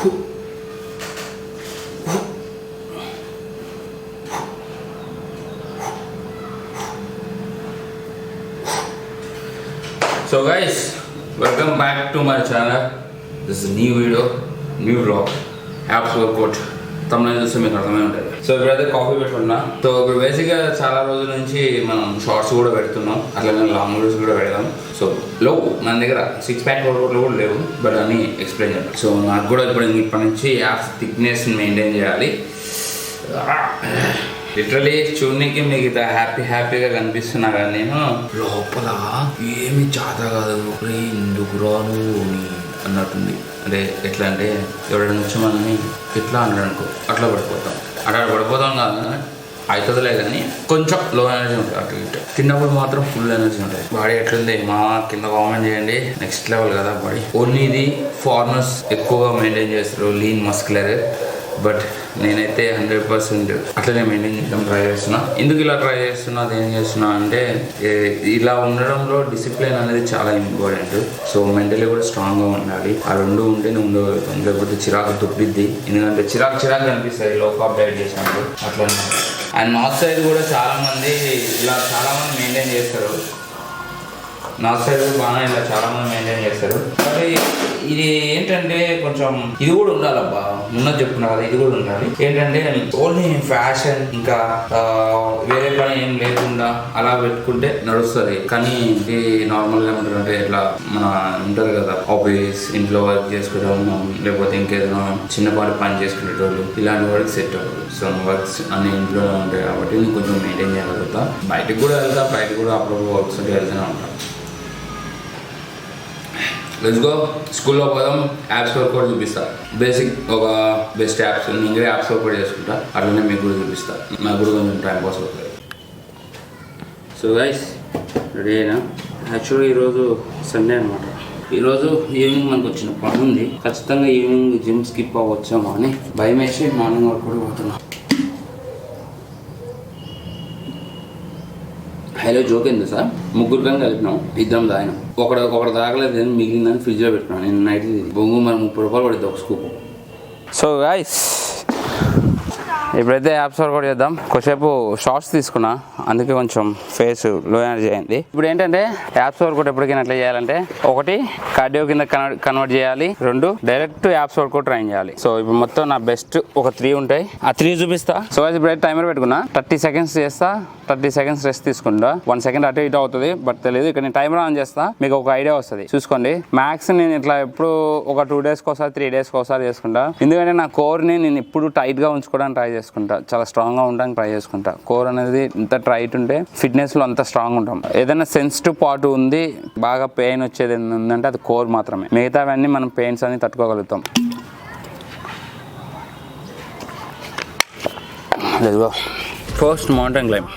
So guys, welcome back to my channel. This is a new video, new vlog. Abs workout. తమిళ చూస్తే మీకు అర్థమే ఉంటుంది. So ఇప్పుడైతే coffee పెట్టుకున్నా. సో ఇప్పుడు బేసిక్గా చాలా రోజుల నుంచి మనం షార్ట్స్ కూడా పెడుతున్నాం, అట్లనే లాంగ్ వీడియోస్ కూడా పెడదాం. సో మన దగ్గర 6 ప్యాక్ వర్కౌట్లు కూడా లేవు, బట్ అని ఎక్స్ప్లెయిన్ చేయాలి. సో నాకు కూడా ఇప్పటి నుంచి యాప్స్ థిక్నెస్ మెయింటైన్ చేయాలి. లిటరలీ చూడడానికి మీకు ఇంత హ్యాపీగా కనిపిస్తున్నా కానీ నేను లోపల ఏమి చాత కాదు, ఎందుకు రాను అన్నట్టుంది. అంటే ఎట్లా అంటే ఎవరైనా వచ్చి మనల్ని ఎట్లా అన్నాడు అనుకో అట్లా పడిపోతాం కాదు, అవుతుందిలే కానీ కొంచెం లో ఎనర్జీ ఉంటుంది. అటు ఇటు తిన్నప్పుడు మాత్రం ఫుల్ ఎనర్జీ ఉంటుంది. బాడీ ఎట్లుంది మా కింద కామెంట్ చేయండి. నెక్స్ట్ లెవెల్ కదా బాడీ. ఓన్లీ ఇది ఫారినర్స్ ఎక్కువగా మెయింటైన్ చేస్తారు, లీన్ మస్కులర్. బట్ నేనైతే 100% అట్లనే మెయింటైన్ చేయడం ట్రై చేస్తున్నా. ఎందుకు ఇలా ట్రై చేస్తున్నా, ఏం చేస్తున్నా అంటే ఇలా ఉండడంలో డిసిప్లిన్ అనేది చాలా ఇంపార్టెంట్. సో మెంటలీ కూడా స్ట్రాంగ్గా ఉండాలి. ఆ రెండు ఉంటేనే ఉండగలుగుతాం, లేకపోతే చిరాకు దుబ్బిద్ది. ఎందుకంటే చిరాకు కనిపిస్తుంది లో కార్బ్ డైట్ చేసినప్పుడు అట్లనే. అండ్ నార్త్ సైడ్ కూడా చాలామంది మెయింటైన్ చేస్తారు. నార్త్ సైడ్ కూడా బాగానే ఇలా చాలామంది మెయింటైన్ చేస్తారు. కానీ ఇది ఏంటంటే కొంచెం ఇది కూడా ఉండాలబ్బా, ఉన్నది చెప్తున్నా కదా, ఇది కూడా ఉండాలి. ఏంటంటే ఓన్లీ ఫ్యాషన్ ఇంకా వేరే పని ఏం లేకుండా అలా పెట్టుకుంటే నడుస్తుంది. కానీ ఇది నార్మల్గా ఏమంటారంటే ఇట్లా మన ఉంటారు కదా ఆఫీస్, ఇంట్లో వర్క్ చేసుకోవడం, లేకపోతే ఇంకేదైనా చిన్నపాటి పని చేసుకునేటోళ్ళు, ఇలాంటి వాడికి సెట్ అవ్వదు. సో వర్క్స్ అన్ని ఇంట్లోనే ఉంటాయి కాబట్టి నేను కొంచెం మెయింటైన్ చేయగలుగుతా. బయటకు కూడా అప్పుడప్పుడు వర్క్స్ ఉంటే వెళ్తూనే ఉంటాను. Let's go. స్కూల్లో పోదాం, యాప్స్ వర్కౌట్ చూపిస్తా. బేసిక్ ఒక బెస్ట్ యాప్స్ ఇంకా యాప్స్ వర్కౌట్ చేసుకుంటా, అట్లనే మీకు కూడా చూపిస్తా. నాకు కూడా కొంచెం టైం పాస్ అవుతుంది. సో గైస్ రెడీ అయినా. యాక్చువల్గా ఈరోజు సండే అనమాట. ఈరోజు ఈవినింగ్ మనకు వచ్చిన పని ఉంది. ఖచ్చితంగా ఈవినింగ్ జిమ్ స్కిప్ అవ్వచ్చామా అని భయం వేసి మార్నింగ్ వర్కౌట్ పోతున్నా. హలో జోక్ ఏంది సార్, ముగ్గురు కానీ కలిపినాం, ఇద్దరం తాగినాం. ఒకటి తాగలేదు, మిగిలిందని ఫ్రిడ్జ్లో పెట్టుకున్నాను. నేను నైట్ బొంగు మరి 30 రూపాయలు పడుతుంది ఒక స్కూప్. సో గైస్ ఇప్పుడైతే యాప్స్ వర్కౌట్ చేద్దాం. కొద్దిసేపు షార్ట్స్ తీసుకున్నా, అందుకే కొంచెం ఫేస్ లో ఎనర్జీ అయింది. ఇప్పుడు ఏంటంటే యాప్స్ వర్కౌట్ ఎప్పటికైనా ఎట్లా చేయాలంటే, 1 కార్డియో కింద కన్వర్ట్ చేయాలి, 2 డైరెక్ట్ యాప్స్ వర్కౌట్ ట్రైన్ చేయాలి. సో ఇప్పుడు మొత్తం నా బెస్ట్ ఒక 3 ఉంటాయి, ఆ 3 చూపిస్తా. సో ఇప్పుడైతే టైమర్ పెట్టుకున్నా, 30 సెకండ్స్ చేస్తా, 30 సెకండ్స్ రెస్ట్ తీసుకుంటా. 1 సెకండ్ అటు ఇటు అవుతుంది, బట్ తెలియదు. ఇక్కడ నేను టైమర్ ఆన్ చేస్తా, మీకు ఒక ఐడియా వస్తుంది, చూసుకోండి. మ్యాక్స్ నేను ఇట్లా ఎప్పుడు ఒక 2 డేస్కి ఒకసారి 3 డేస్కి ఒకసారి చేసుకుంటా. ఎందుకంటే నా కోర్ని నేను ఇప్పుడు టైట్గా ఉంచుకోవడానికి ట్రై చేసుకుంటా, చాలా స్ట్రాంగ్గా ఉండడానికి ట్రై చేసుకుంటా. కోర్ అనేది ఇంత టైట్ ఉంటే ఫిట్నెస్లో అంత స్ట్రాంగ్ ఉంటాం. ఏదైనా సెన్సిటివ్ పార్ట్ ఉంది, బాగా పెయిన్ వచ్చేది ఉందంటే అది కోర్ మాత్రమే. మిగతావన్నీ మనం పెయిన్స్ అన్ని తట్టుకోగలుగుతాం. లేదుగో first mountain climb.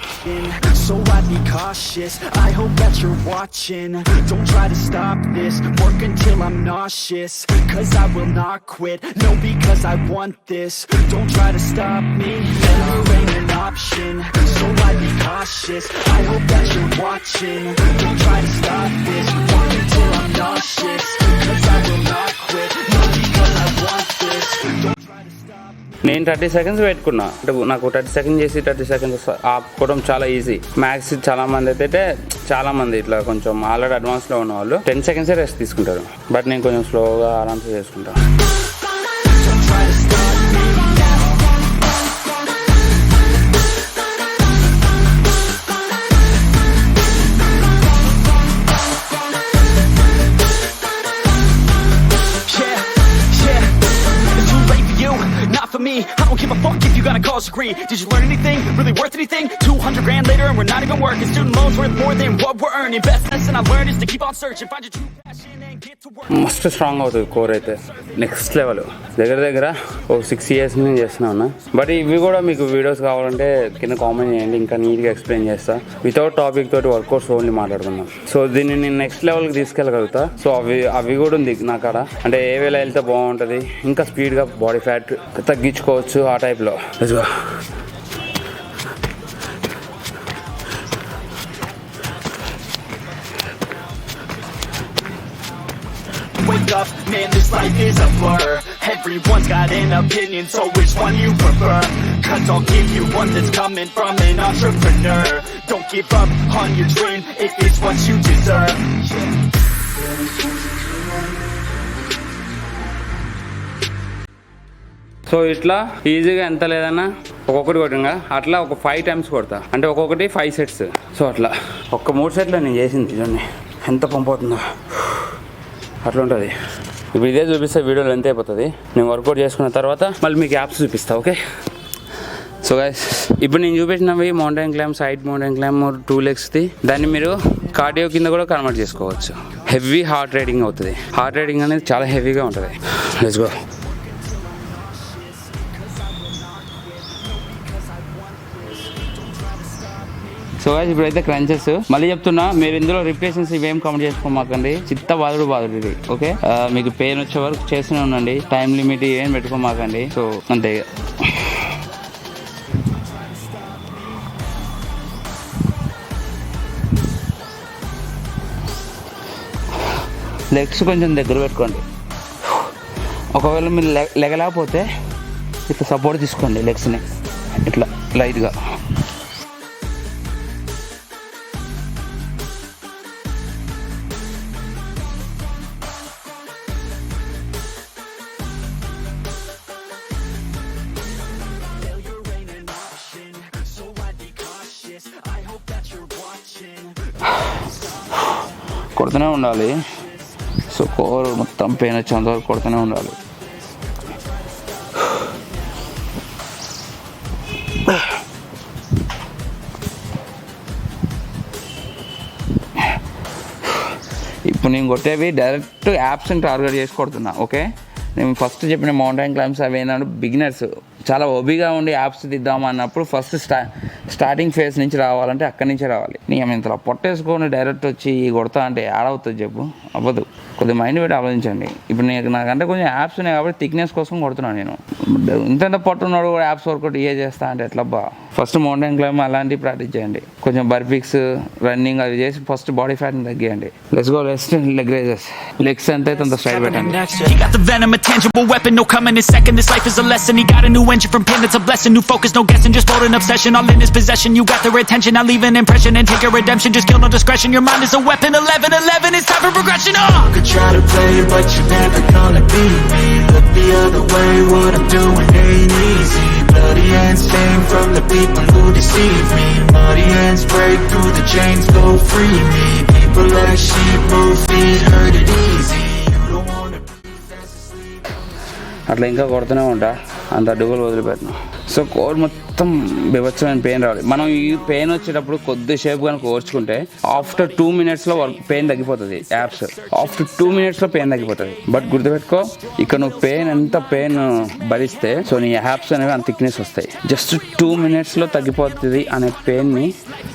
So I'd be cautious, I hope that you're watching. Don't try to stop this, work until I'm nauseous. Cause I will not quit, no because I want this. Don't try to stop me, failure ain't an option. So I'd be cautious, I hope that you're watching. Don't try to stop this, work until I'm nauseous. Cause I will not quit, no because I want this. Don't try to stop me. నేను 30 seconds పెట్టుకున్నా. అంటే నాకు 30 seconds చేసి 30 seconds ఆపుకోవడం చాలా easy. Max చాలా మంది ఇట్లా కొంచెం ఆల్రెడీ అడ్వాన్స్లో ఉన్న వాళ్ళు 10 సెకండ్సే రెస్ట్ తీసుకుంటారు. బట్ నేను కొంచెం స్లోగా ఆరామ్సే చేసుకుంటాను. I don't give a fuck if you got a college degree. Did you learn anything? Really worth anything? 200 grand later and we're not even working. Student loans worth more than what we're earning. Best lesson I learned is to keep on searching. Find your true passion and get to work. Must strong అవుతుంది core అయితే, next level. దగ్గర ఒక 6 years నేను చేస్తున్నా ఉన్నా. But ఇవి కూడా మీకు వీడియోస్ కావాలంటే కింద కామెంట్ చేయండి, ఇంకా నీట్గా ఎక్స్ప్లెయిన్ చేస్తా. వితౌట్ టాపిక్ తోటి వర్కౌట్స్ ఓన్లీ మాట్లాడుతున్నాం. సో దీన్ని నేను నెక్స్ట్ లెవెల్కి తీసుకెళ్ళగలుగుతా. సో అవి కూడా ఉంది నా కాడ. అంటే ఏ వేళ వెళ్తే బాగుంటుంది, ఇంకా స్పీడ్గా బాడీ ఫ్యాట్ తగ్గించుకోవచ్చు ఆ టైప్లో. Wake up, man, this this life is a blur. Everyone's got an opinion, so which one you prefer? Cause I'll give you one that's coming from an entrepreneur. Don't give up on your dream if it's what you deserve. So ఇట్లా ఈజీగా ఎంత లేదన్నా ఒక్కొక్కటి కొట్టింగా అట్లా ఒక 5 times కొడతా, అంటే ఒక్కొక్కటి 5 sets. సో అట్లా ఒక్క 3 sets నేను చేసింది చూడండి ఎంత పంప్ అవుతుందో అట్లా ఉంటుంది. ఇప్పుడు ఇదే చూపిస్తే వీడియోలో ఎంత అయిపోతుంది. నేను వర్కౌట్ చేసుకున్న తర్వాత మళ్ళీ మీకు యాప్స్ చూపిస్తా. ఓకే సో గైస్ ఇప్పుడు నేను చూపించినవి mountain climb, side mountain climb 2 legsది. దాన్ని మీరు కార్డియో కింద కూడా కన్వర్ట్ చేసుకోవచ్చు. హెవీ హార్ట్ రేటింగ్ అవుతుంది. హార్ట్ రేటింగ్ అనేది చాలా హెవీగా ఉంటుంది. Let's go. సో గైస్ ఇప్పుడైతే క్రంచెస్ మళ్ళీ చెప్తున్నా, మీరు ఇందులో రిప్లేషన్స్ ఇవేం కౌంట్ చేసుకోమాకండి. చిత్త బాధుడు ఇది. ఓకే మీకు పెయిన్ వచ్చే వరకు చేస్తూనే ఉండండి. టైం లిమిట్ ఏం పెట్టుకోమాకండి. సో అంతే. లెగ్స్ కొంచెం దగ్గర పెట్టుకోండి. ఒకవేళ మీరు లెగలేకపోతే ఇట్లా సపోర్ట్ తీసుకోండి లెగ్స్ని ఇట్లా లైట్గా. కొడుతూనే ఉండాలి. సో కోర్ మొత్తం పెయిన్ వచ్చేంత వరకు కొడుతూనే ఉండాలి. ఇప్పుడు నేను కొట్టేవి డైరెక్ట్ యాప్స్ని టార్గెట్ చేసి కొడుతున్నా. ఓకే నేను ఫస్ట్ చెప్పిన మౌంటైన్ క్లైమ్స్ అవి ఏంటంటే బిగినర్స్ చాలా ఓబీగా ఉండి యాప్స్ దిద్దాం అన్నప్పుడు ఫస్ట్ స్టార్టింగ్ ఫేజ్ నుంచి రావాలంటే అక్కడి నుంచే రావాలి. నేను ఇంతలో పొట్టేసుకొని డైరెక్ట్ వచ్చి కొడతా అంటే ఆడవుతుంది చెప్పు, అవ్వదు. కొద్దిగా మైండ్ పెట్టి ఆలోచించండి. ఇప్పుడు నాకంటే కొంచెం యాప్స్ ఉన్నాయి కాబట్టి థిక్నెస్ కోసం కొడుతున్నాను నేను. ఇంత పొట్టున్నాడు కూడా యాప్స్ వర్కౌట్ చేస్తా అంటే ఎట్లబ్బా. ఫస్ట్ మౌంటైన్ క్లైమ్ అలాంటివి ప్రాక్టీస్ చేయండి. కొంచెం బర్పిక్స్ రన్నింగ్ అది చేసి ఫస్ట్ బాడీ ఫ్యాట్ని తగ్గియండి. Let's go. Leg raises. Legs ఎంత అయితే అంత స్ట్రైట్ పెట్టండి. Tangible weapon, no coming in second. This life is a lesson. He got a new engine from pain, that's a blessing. New focus, no guessing, just bold and obsession. All in his possession, you got their attention. I'll leave an impression and take your redemption. Just kill no discretion. Your mind is a weapon. 11-11, it's time for progression. You could try to play, but you're never gonna beat me. Look the other way, what I'm doing ain't easy. Bloody hands came from the people who deceive me. Muddy hands break through the chains, go free me. People like sheep move feet, hurt it easy. అట్లా ఇంకా కొడుతూనే ఉంటా, అంత అడ్డుగోలు వదిలిపెట్టిన. So core మొత్తం బీభత్సమైన pain రావాలి. మనం ఈ పెయిన్ వచ్చేటప్పుడు కొద్దిసేపు కనుక ఓర్చుకుంటే ఆఫ్టర్ 2 minutesలో పెయిన్ తగ్గిపోతుంది. యాప్స్ ఆఫ్టర్ 2 minutesలో పెయిన్ తగ్గిపోతుంది. బట్ గుర్తుపెట్టుకో, ఇక్కడ నువ్వు ఎంత పెయిన్ భరిస్తే సో నీ యాప్స్ అనేవి అంత థిక్నెస్ వస్తాయి. జస్ట్ 2 minutesలో తగ్గిపోతుంది అనే పెయిన్ని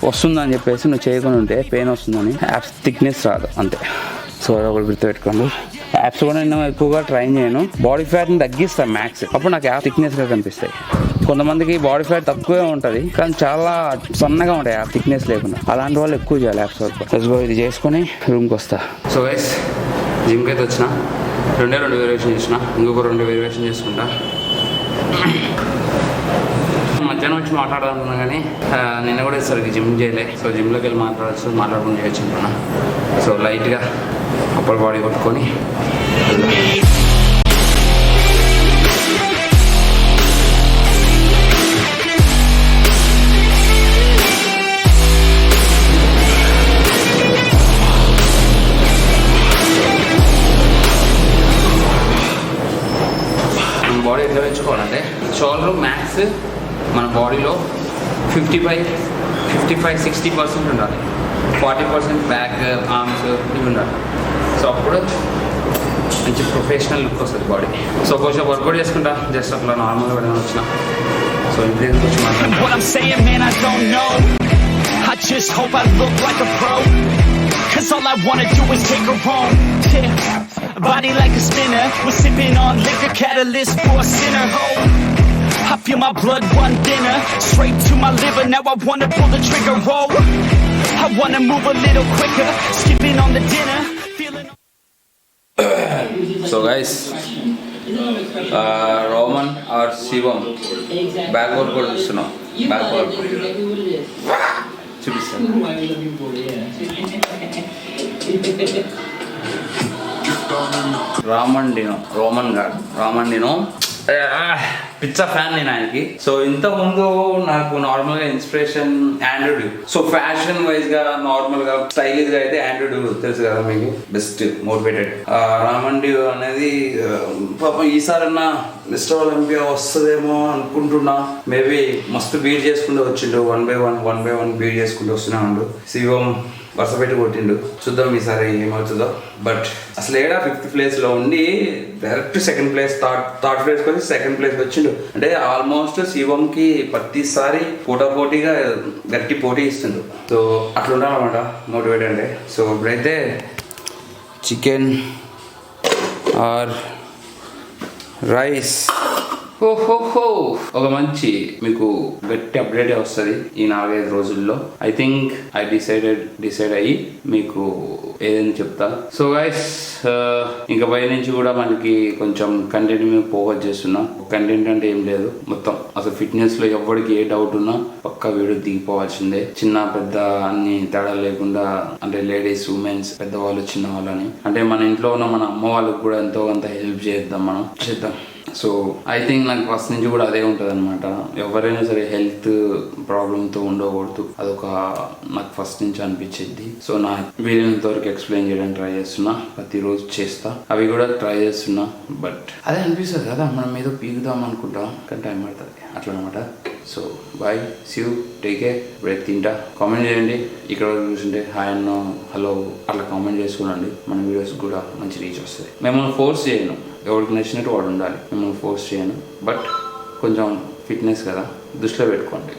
వస్తుందని చెప్పేసి నువ్వు చేయకుండా ఉంటే పెయిన్ వస్తుందని యాప్స్ థిక్నెస్ రాదు, అంతే. సో ఒకటి గుర్తుపెట్టుకోండి. యాప్స్ కూడా నేను ఎక్కువగా ట్రైన్ చేయను. బాడీ ఫ్యాట్ని తగ్గిస్తాను మ్యాక్స్. అప్పుడు నాకు యాప్ థిక్నెస్గా కనిపిస్తాయి. కొంతమందికి బాడీ ఫ్యాట్ తక్కువే ఉంటుంది కానీ చాలా సన్నగా ఉంటాయి యాప్ థిక్నెస్ లేకుండా. అలాంటి వాళ్ళు ఎక్కువ చేయాలి యాప్స్ వర్క్. ప్లస్గా ఇది చేసుకొని రూమ్కి వస్తా. సో గైస్ జిమ్కి అయితే వచ్చిన 2 వేరియేషన్ చేసిన, ఇంకొక 2 వేరియేషన్ చేసుకుంటా. మధ్యాహ్నం వచ్చి మాట్లాడాలనుకున్నా కానీ నిన్న కూడా సరిగ్గా జిమ్ చేయలే. సో జిమ్లోకి వెళ్ళి మాట్లాడుకుని చేయొచ్చు అనుకున్నా. సో లైట్గా అప్పర్ బాడీ కొట్టుకొని మన బాడీ ఎట్లా పెంచుకోవాలంటే షోల్డర్ మ్యాక్స్ మన బాడీలో 55-60% ఉండాలి. 40% బ్యాక్, ఆర్మ్స్ ఇవి ఉండాలి. సో అప్పుడు మంచి ప్రొఫెషనల్ లుక్ వస్తుంది బాడీ. సో కొంచెం వర్కౌట్ చేసుకుంటా, జస్ట్ అట్లా నార్మల్గా పెడదాం వచ్చిన. సో ఇంటి దగ్గర వచ్చి మాట్లాడతాను. Body like a spinner, was sipping on liquor, catalyst for a sinner. I feel my blood run thinner, straight to my liver. Now I wanna pull the trigger. Oh, I wanna move a little quicker, skipping on the dinner. So guys Roman or Shivam back work కూడా చూస్తున్నాం. Back work చూపిస్తాను. Roman డినో పిచ్చా fan నేను ఆయనకి. So ఇంతకుముందు నాకు normal గా inspiration Android. So fashion wise గా నార్మల్ గా స్టైలిష్ గా అయితే ఆండ్రాయిడ్ తెలుసు కదా మీకు, బెస్ట్ మోటివేటెడ్. రామండి అనేది పాపం ఈసారన్నా మిస్టర్ ఒలింపియా వస్తుందేమో అనుకుంటున్నా. మేబీ మస్తు బీట్ చేసుకుంటూ వచ్చిండు, 1 by 1 బీట్ చేసుకుంటూ వస్తూనే ఉండు. శివం వరుస పెట్టి కొట్టిండు. చూద్దాం ఈసారి ఏమవుతుందో. బట్ అసలు ఏడా 5th place లో ఉండి డైరెక్ట్ 2nd place థర్డ్ ప్లేస్కి వచ్చి 2nd place వచ్చిండు. అంటే ఆల్మోస్ట్ శివంకి ప్రతిసారి పోటీగా గట్టి పోటీ ఇస్తుండు. సో అట్లా ఉండాలన్నమాట మోటివేట్ అంటే. సో ఇప్పుడైతే చికెన్ ఆర్ రైస్ ఒక మంచి మీకు గట్టి అప్డేట్ వస్తుంది ఈ 4-5 రోజుల్లో. ఐ థింక్ డిసైడ్ అయ్యి మీకు ఏదైనా చెప్తా. సో గైస్ ఇంకా పై నుంచి కూడా మనకి కొంచెం కంటెంట్ మీద ఫోకస్ చేస్తున్నా. కంటెంట్ అంటే ఏం లేదు, మొత్తం అసలు ఫిట్నెస్ లో ఎవరికి ఏ డౌట్ ఉన్నా పక్కా వీడియో దిగిపోవాల్సిందే. చిన్న పెద్ద అన్ని తేడా లేకుండా, అంటే లేడీస్, ఉమెన్స్, పెద్దవాళ్ళు, చిన్న వాళ్ళని, అంటే మన ఇంట్లో ఉన్న మన అమ్మ వాళ్ళకి కూడా ఎంతో కొంత హెల్ప్ చేద్దాం. సో ఐ థింక్ నాకు ఫస్ట్ నుంచి కూడా అదే ఉంటుంది అనమాట. ఎవరైనా సరే హెల్త్ ప్రాబ్లంతో ఉండకూడదు, అదొక నాకు ఫస్ట్ నుంచి అనిపించింది. సో నా వీలైనంత వరకు ఎక్స్ప్లెయిన్ చేయడానికి ట్రై చేస్తున్నా, ప్రతిరోజు చేస్తా, అవి కూడా ట్రై చేస్తున్నా. బట్ అదే అనిపిస్తుంది కదా, మనం ఏదో పీకుదాం అనుకుంటాం కానీ టైం పడుతుంది అట్లా అనమాట. So bye, see you, take care. Break తింటా. కామెంట్ చేయండి, ఇక్కడ చూస్తుంటే హాయ్ అన్న, హలో అట్లా కామెంట్ చేసుకోండి. మన వీడియోస్ కూడా మంచి రీచ్ వస్తుంది. మిమ్మల్ని ఫోర్స్ చేయను, ఎవరికి నచ్చినట్టు వాడు ఉండాలి, మిమ్మల్ని ఫోర్స్ చేయను. బట్ కొంచెం ఫిట్నెస్ కదా, దృష్టిలో పెట్టుకోండి.